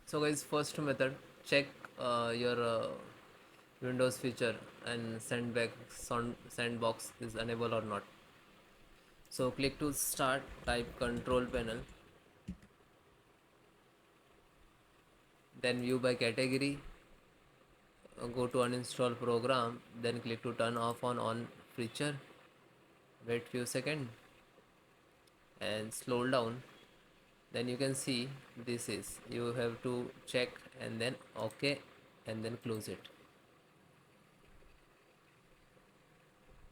So guys, first method, check your Windows feature and sandbox is enabled or not. So click to start, type control panel, then view by category, go to uninstall program, then click to turn off on feature, wait few seconds and scroll down. Then you can see this is, you have to check and then OK and then close it.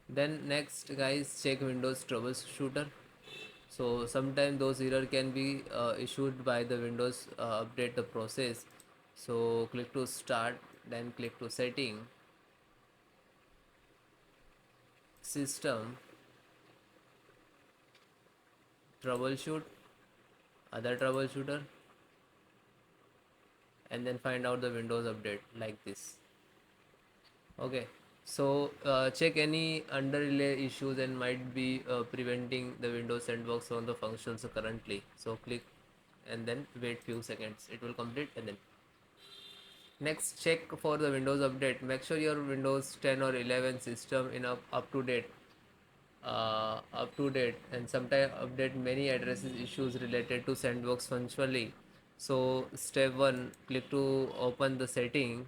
Then next guys, check Windows troubleshooter. So sometimes those error can be issued by the Windows update the process. So click to start, then click to setting, system, troubleshoot, other troubleshooter, and then find out the Windows update like this. Okay, so check any underlay issues and might be preventing the Windows Sandbox on the functions currently. So click and then wait few seconds, it will complete. And then next, check for the Windows update. Make sure your Windows 10 or 11 system in up to date, and sometimes update many addresses issues related to Sandbox functionally. So step 1, click to open the setting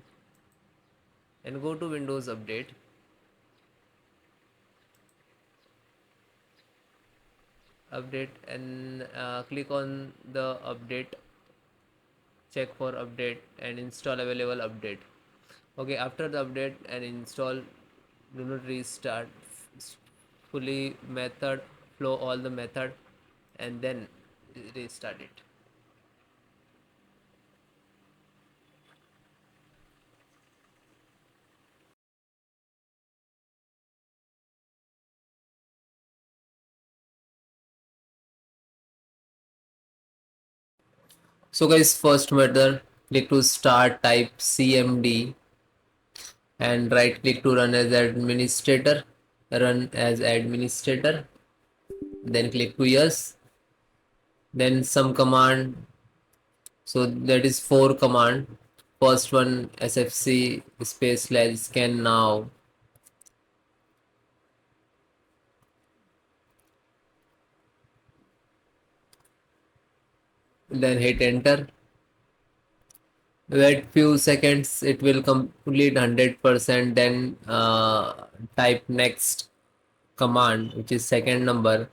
and go to Windows update and click on the update, check for update and install available update. Okay, after the update and install, do not restart, fully method flow all the method and then restart it. So guys, first method, click to start, type cmd and right click to run as administrator, then click to yes, then some command. So that is 4 command. First one, sfc space slash scan now, then hit enter, wait few seconds, it will complete 100%, then type next command which is second number.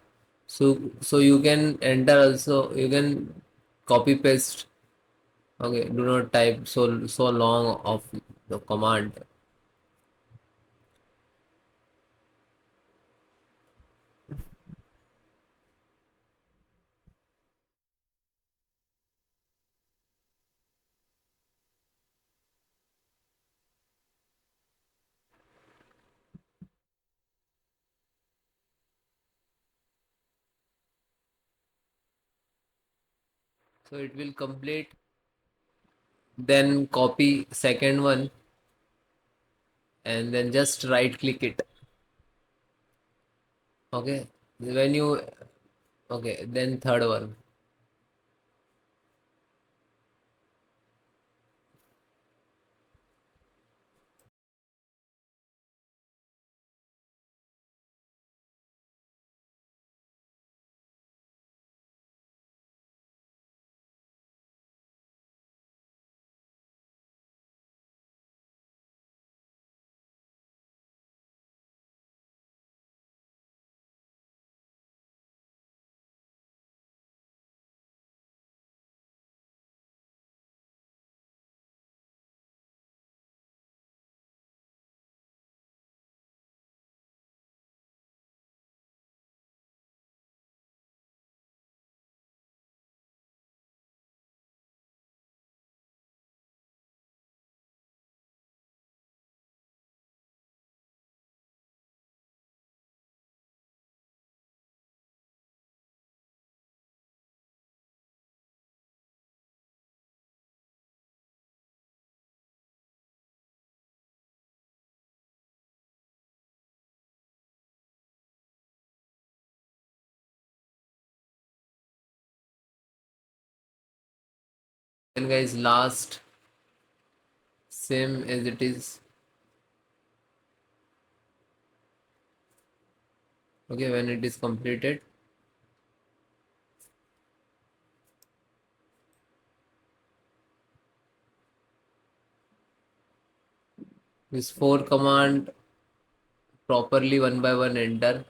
So you can enter also, you can copy paste. Okay, do not type so long of the command. So it will complete, then copy second one and then just right click it. Okay, when you, okay, then third one. Then guys, last, same as it is. Okay, when it is completed, this 4 command properly one by one enter,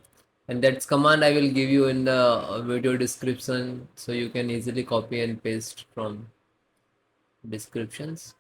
and that's command I will give you in the video description, so you can easily copy and paste from descriptions.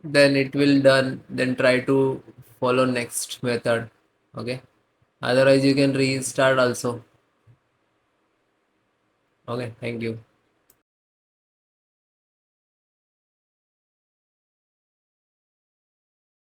Then it will done, then try to follow next method. Okay, otherwise you can restart also. Okay, thank you.